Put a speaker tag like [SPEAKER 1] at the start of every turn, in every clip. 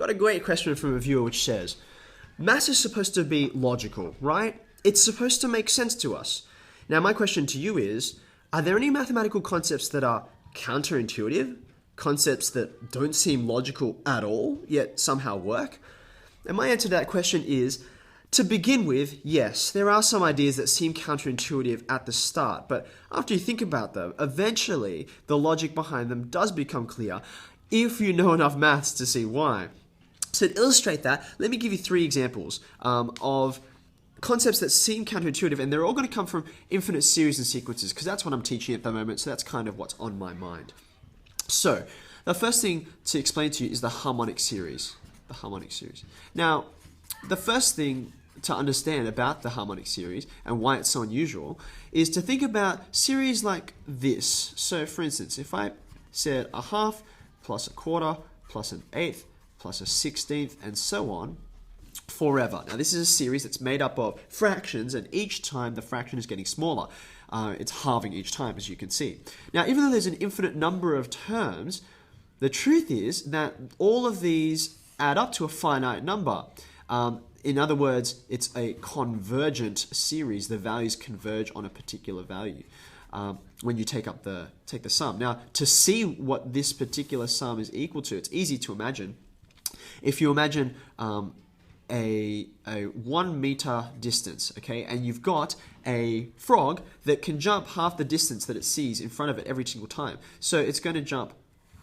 [SPEAKER 1] got a great question from a viewer which says, maths is supposed to be logical, right? It's supposed to make sense to us. Now, my question to you is, are there any mathematical concepts that are counterintuitive? Concepts that don't seem logical at all, yet somehow work? And my answer to that question is, to begin with, yes, there are some ideas that seem counterintuitive at the start, but after you think about them, eventually the logic behind them does become clear if you know enough maths to see why. So to illustrate that, let me give you 3 examples of concepts that seem counterintuitive, and they're all going to come from infinite series and sequences, because that's what I'm teaching at the moment, so that's kind of what's on my mind. So, the first thing to explain to you is the harmonic series. The harmonic series. Now, the first thing to understand about the harmonic series and why it's so unusual is to think about series like this. So, for instance, if I said a half plus a quarter plus an eighth plus a 16th and so on forever. Now, this is a series that's made up of fractions, and each time the fraction is getting smaller. It's halving each time, as you can see. Now, even though there's an infinite number of terms, the truth is that all of these add up to a finite number. In other words, it's a convergent series. The values converge on a particular value when you take the sum. Now, to see what this particular sum is equal to, it's easy to imagine. If you imagine a 1 meter distance, okay, and you've got a frog that can jump half the distance that it sees in front of it every single time. So it's going to jump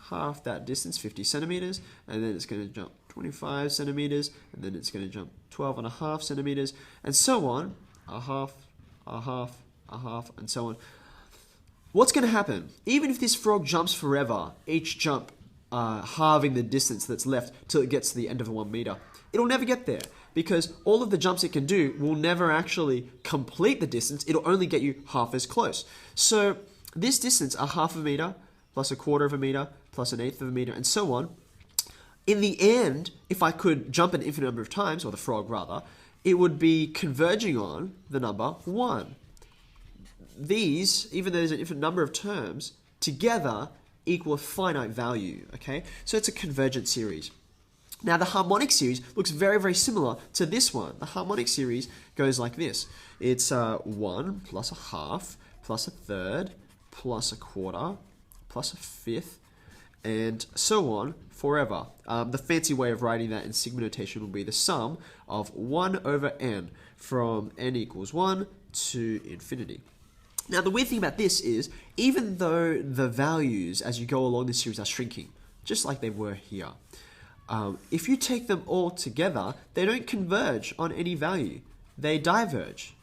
[SPEAKER 1] half that distance, 50 centimeters, and then it's going to jump 25 centimeters, and then it's going to jump 12.5 centimeters, and so on, a half, and so on. What's going to happen? Even if this frog jumps forever, each jump halving the distance that's left till it gets to the end of the 1 meter, it'll never get there, because all of the jumps it can do will never actually complete the distance. It'll only get you half as close. So this distance, a half a meter, plus a quarter of a meter, plus an eighth of a meter, and so on, in the end, if I could jump an infinite number of times, or the frog rather, it would be converging on the number 1. These, even though there's an infinite number of terms, together equal a finite value, okay? So it's a convergent series. Now, the harmonic series looks very, very similar to this one. The harmonic series goes like this. It's 1 plus a half plus a third plus a quarter plus a fifth, and so on forever. The fancy way of writing that in sigma notation will be the sum of 1 over n from n equals 1 to infinity. Now, the weird thing about this is, even though the values as you go along this series are shrinking, just like they were here, if you take them all together, they don't converge on any value. They diverge.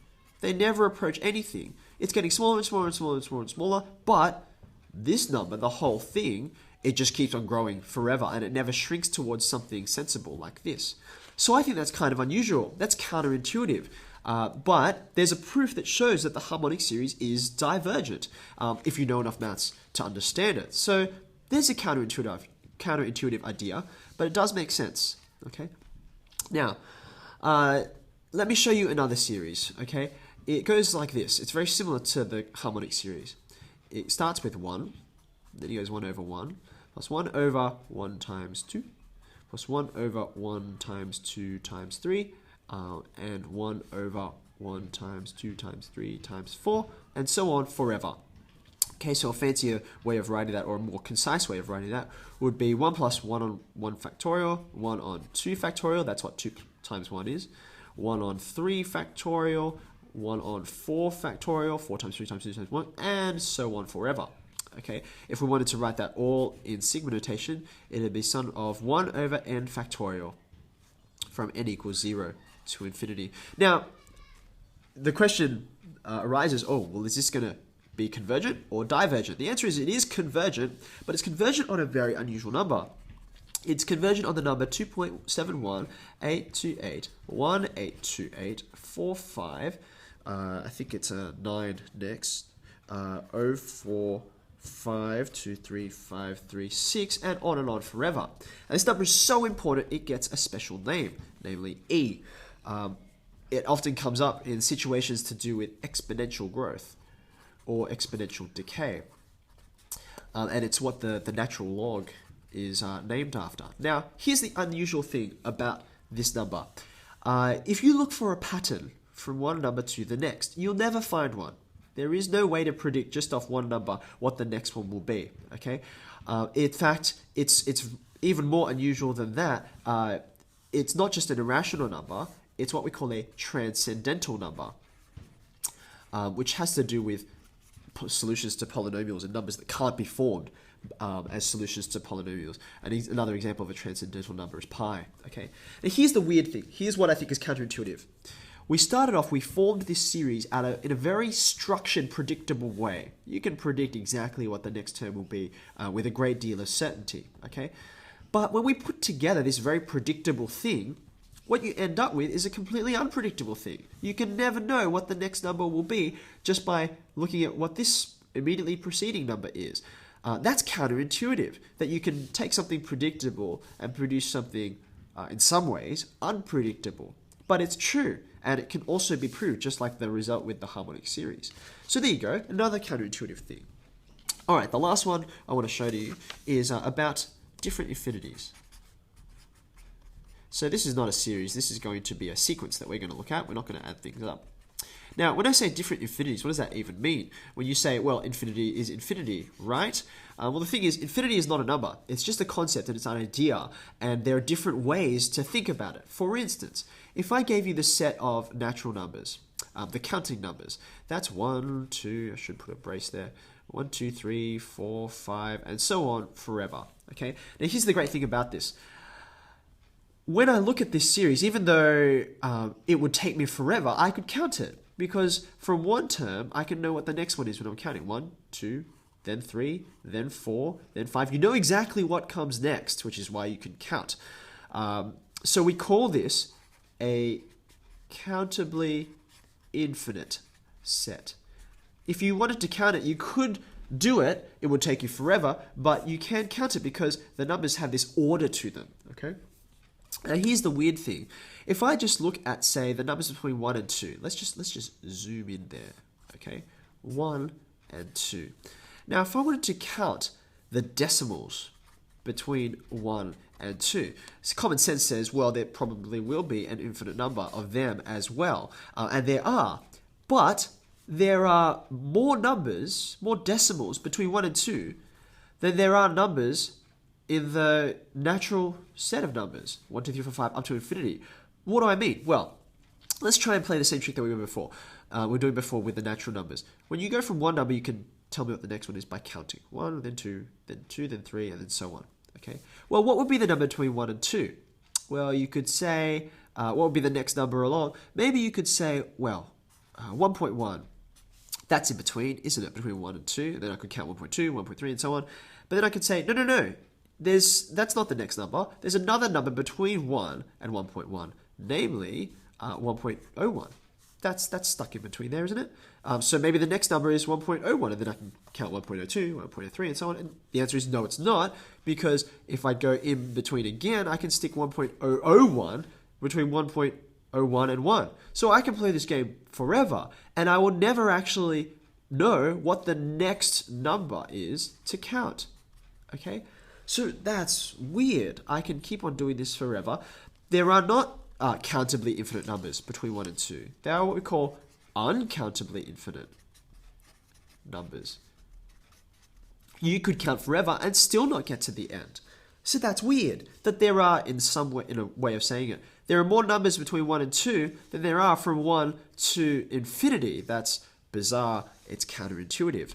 [SPEAKER 1] They never approach anything. It's getting smaller and smaller and smaller and smaller and smaller, but this number, the whole thing, it just keeps on growing forever, and it never shrinks towards something sensible like this. So I think that's kind of unusual. That's counterintuitive. But there's a proof that shows that the harmonic series is divergent, if you know enough maths to understand it. So there's a counterintuitive idea, but it does make sense. Okay. Now, let me show you another series. Okay, it goes like this. It's very similar to the harmonic series. It starts with 1, then it goes 1 over 1, plus 1 over 1 times 2, plus 1 over 1 times 2 times 3, and 1 over 1 times 2 times 3 times 4, and so on forever. Okay, so a fancier way of writing that, or a more concise way of writing that, would be 1 plus 1 on 1 factorial, 1 on 2 factorial, that's what 2 times 1 is, 1 on 3 factorial, 1 on 4 factorial, 4 times 3 times 2 times 1, and so on forever. Okay, if we wanted to write that all in sigma notation, it would be sum of 1 over n factorial from n equals 0 to infinity. Now, the question arises, oh, well, is this going to be convergent or divergent? The answer is it is convergent, but it's convergent on a very unusual number. It's convergent on the number 2.718281882845. I think it's a 9 next. 0452356, and on forever. And this number is so important it gets a special name, namely E. It often comes up in situations to do with exponential growth or exponential decay. And it's what the natural log is named after. Now, here's the unusual thing about this number. If you look for a pattern from one number to the next, you'll never find one. There is no way to predict just off one number what the next one will be. Okay. In fact, it's even more unusual than that. It's not just an irrational number. It's what we call a transcendental number, which has to do with solutions to polynomials and numbers that can't be formed as solutions to polynomials. And another example of a transcendental number is pi. Okay. Now here's the weird thing. Here's what I think is counterintuitive. We formed this series in a very structured, predictable way. You can predict exactly what the next term will be with a great deal of certainty. Okay. But when we put together this very predictable thing, what you end up with is a completely unpredictable thing. You can never know what the next number will be just by looking at what this immediately preceding number is. That's counterintuitive, that you can take something predictable and produce something, in some ways, unpredictable. But it's true, and it can also be proved, just like the result with the harmonic series. So there you go, another counterintuitive thing. All right, the last one I want to show to you is about different infinities. So this is not a series, this is going to be a sequence that we're going to look at. We're not going to add things up. Now, when I say different infinities, what does that even mean? When you say, well, infinity is infinity, right? Well, the thing is, infinity is not a number. It's just a concept and it's an idea, and there are different ways to think about it. For instance, if I gave you the set of natural numbers, the counting numbers, that's 1, 2, I should put a brace there, 1, 2, 3, 4, 5, and so on forever, okay? Now, here's the great thing about this. When I look at this series, even though it would take me forever, I could count it. Because from one term, I can know what the next one is when I'm counting. 1, 2, then 3, then 4, then 5. You know exactly what comes next, which is why you can count. So we call this a countably infinite set. If you wanted to count it, you could do it. It would take you forever, but you can count it because the numbers have this order to them, okay? Now here's the weird thing. If I just look at, say, the numbers between 1 and 2, let's just zoom in there, okay? 1 and 2. Now, if I wanted to count the decimals between 1 and 2, common sense says, well, there probably will be an infinite number of them as well, and there are. But there are more numbers, more decimals between 1 and 2 than there are numbers in the natural set of numbers, 1, 2, 3, 4, 5, up to infinity. What do I mean? Well, let's try and play the same trick that we were before. We're doing before with the natural numbers. When you go from one number, you can tell me what the next one is by counting. 1, then 2, then 2, then 3, and then so on. Okay. Well, what would be the number between 1 and 2? Well, you could say, what would be the next number along? Maybe you could say, well, 1.1. That's in between, isn't it? Between 1 and 2. And then I could count 1.2, 1.3, and so on. But then I could say, no. That's not the next number. There's another number between 1 and 1.1, namely 1.01. That's stuck in between there, isn't it? So maybe the next number is 1.01, and then I can count 1.02, 1.03, and so on. And the answer is no, it's not, because if I go in between again, I can stick 1.001 between 1.01 and 1. So I can play this game forever, and I will never actually know what the next number is to count. Okay? So that's weird. I can keep on doing this forever. There are not countably infinite numbers between 1 and 2. They are what we call uncountably infinite numbers. You could count forever and still not get to the end. So that's weird. That there are, in a way of saying it, there are more numbers between 1 and 2 than there are from 1 to infinity. That's bizarre. It's counterintuitive.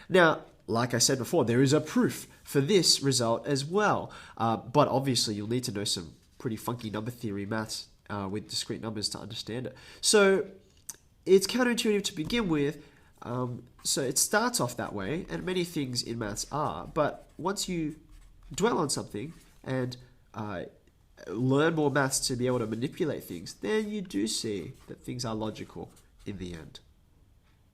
[SPEAKER 1] Now, like I said before, there is a proof for this result as well. But obviously, you'll need to know some pretty funky number theory maths with discrete numbers to understand it. So it's counterintuitive to begin with. So it starts off that way, and many things in maths are. But once you dwell on something and learn more maths to be able to manipulate things, then you do see that things are logical in the end.